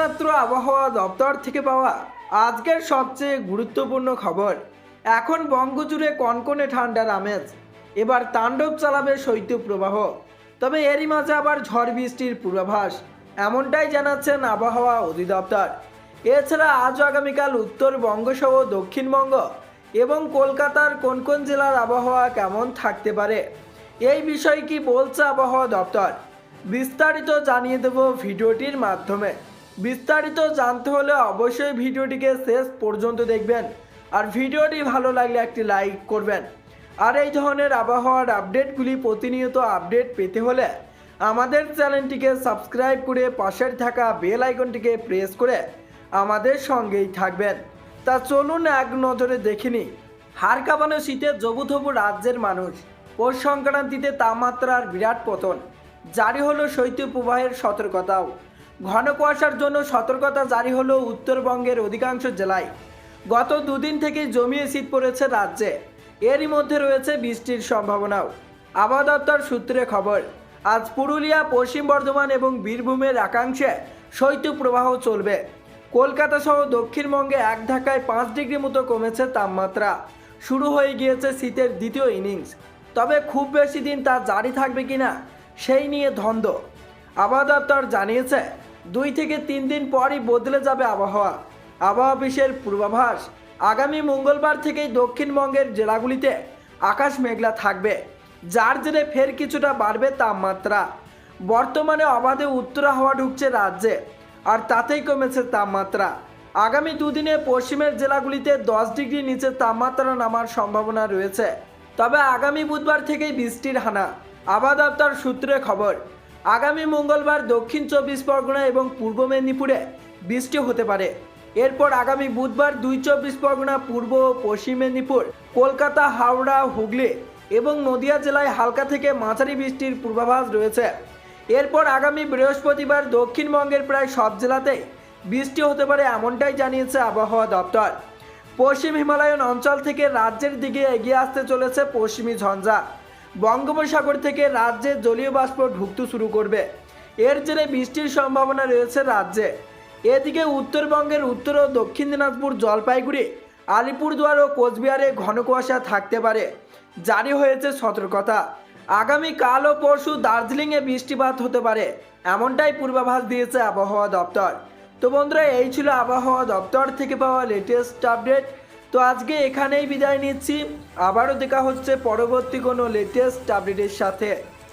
এইমাত্র আবহাওয়া দপ্তর থেকে পাওয়া আজকের সবচেয়ে গুরুত্বপূর্ণ খবর। এখন বঙ্গজুড়ে কনকনে ঠান্ডার আমেজ, এবার তাণ্ডব চালাবে শৈত্যপ্রবাহ। তবে এরই মাঝে আবার ঝড় বৃষ্টির পূর্বাভাস, এমনটাই জানাচ্ছেন আবহাওয়া অধিদপ্তর। এছাড়া আজ আগামীকাল উত্তরবঙ্গ সহ দক্ষিণবঙ্গ এবং কলকাতার কোন কোন জেলার আবহাওয়া কেমন থাকতে পারে, এই বিষয়ে কি বলছে আবহাওয়া দপ্তর, বিস্তারিত জানিয়ে দেব ভিডিওটির মাধ্যমে। বিস্তারিত জানতে হলে অবশ্যই ভিডিওটিকে শেষ পর্যন্ত দেখবেন, আর ভিডিওটি ভালো লাগলে একটি লাইক করবেন। আর এই ধরনের আবহাওয়ার আপডেটগুলি প্রতিনিয়ত আপডেট পেতে হলে আমাদের চ্যানেলটিকে সাবস্ক্রাইব করে পাশের থাকা বেল আইকনটিকে প্রেস করে আমাদের সঙ্গেই থাকবেন। তা চলুন এক নজরে দেখে নিই। হাড় কাঁপানো শীতে জবুথবু রাজ্যের মানুষ। পৌষ সংক্রান্তিতে তাপমাত্রার বিরাট পতন, জারি হলো শৈত্যপ্রবাহের সতর্কতাও। ঘন কুয়াশার জন্য সতর্কতা জারি হলো উত্তরবঙ্গের অধিকাংশ জেলায়। গত দুদিন থেকে জমিয়ে শীত পড়েছে রাজ্যে, এরই মধ্যে রয়েছে বৃষ্টির সম্ভাবনাও। আবহাওয়া দপ্তর সূত্রে খবর, আজ পুরুলিয়া, পশ্চিম বর্ধমান এবং বীরভূমের একাংশে শৈত্যপ্রবাহ চলবে। কলকাতা সহ দক্ষিণবঙ্গে এক ধাক্কায় 5 ডিগ্রি মতো কমেছে তাপমাত্রা। শুরু হয়ে গিয়েছে শীতের দ্বিতীয় ইনিংস। তবে খুব বেশি দিন তা জারি থাকবে কিনা সেই নিয়ে দ্বন্দ্ব। আবহাওয়া দপ্তর জানিয়েছে 2 থেকে 3 দিন পরই বদলে যাবে আবহাওয়া। আবহাওয়া অফিসের পূর্বাভাস, আগামী মঙ্গলবার থেকেই দক্ষিণবঙ্গের জেলাগুলিতে আকাশ মেঘলা থাকবে, যার জেরে ফের কিছুটা বাড়বে তাপমাত্রা। বর্তমানে অবাধে উত্তরা হাওয়া ঢুকছে রাজ্যে, আর তাতেই কমেছে তাপমাত্রা। আগামী দুদিনে পশ্চিমের জেলাগুলিতে 10 ডিগ্রি নিচে তাপমাত্রা নামার সম্ভাবনা রয়েছে। তবে আগামী বুধবার থেকেই বৃষ্টির হানা। আবহাওয়া দপ্তর সূত্রে খবর, আগামী মঙ্গলবার দক্ষিণ 24 পরগনা এবং পূর্ব মেদিনীপুরে বৃষ্টি হতে পারে। এরপর আগামী বুধবার 2 24 পরগনা, পূর্ব ও পশ্চিম মেদিনীপুর, কলকাতা, হাওড়া, হুগলি এবং নদিয়া জেলায় হালকা থেকে মাঝারি বৃষ্টির পূর্বাভাস রয়েছে। এরপর আগামী বৃহস্পতিবার দক্ষিণবঙ্গের প্রায় সব জেলাতেই বৃষ্টি হতে পারে, এমনটাই জানিয়েছে আবহাওয়া দপ্তর। পশ্চিম হিমালয়ান অঞ্চল থেকে রাজ্যের দিকে এগিয়ে আসতে চলেছে পশ্চিমী ঝঞ্ঝা। বঙ্গোপসাগর থেকে রাজ্যে জলীয় বাষ্প ঢুকতে শুরু করবে, এর জেরে বৃষ্টির সম্ভাবনা রয়েছে রাজ্যে। এদিকে উত্তরবঙ্গের উত্তর ও দক্ষিণ দিনাজপুর, জলপাইগুড়ি, আলিপুরদুয়ার ও কোচবিহারে ঘন কুয়াশা থাকতে পারে, জারি হয়েছে সতর্কতা। আগামী কাল ও পরশু দার্জিলিংয়ে বৃষ্টিপাত হতে পারে, এমনটাই পূর্বাভাস দিয়েছে আবহাওয়া দপ্তর। তো বন্ধুরা, এই ছিল আবহাওয়া দপ্তর থেকে পাওয়া লেটেস্ট আপডেট। তো আজকে এখানেই বিদায় নিচ্ছি, আবারও দেখা হচ্ছে পরবর্তী কোনো লেটেস্ট আপডেটের সাথে।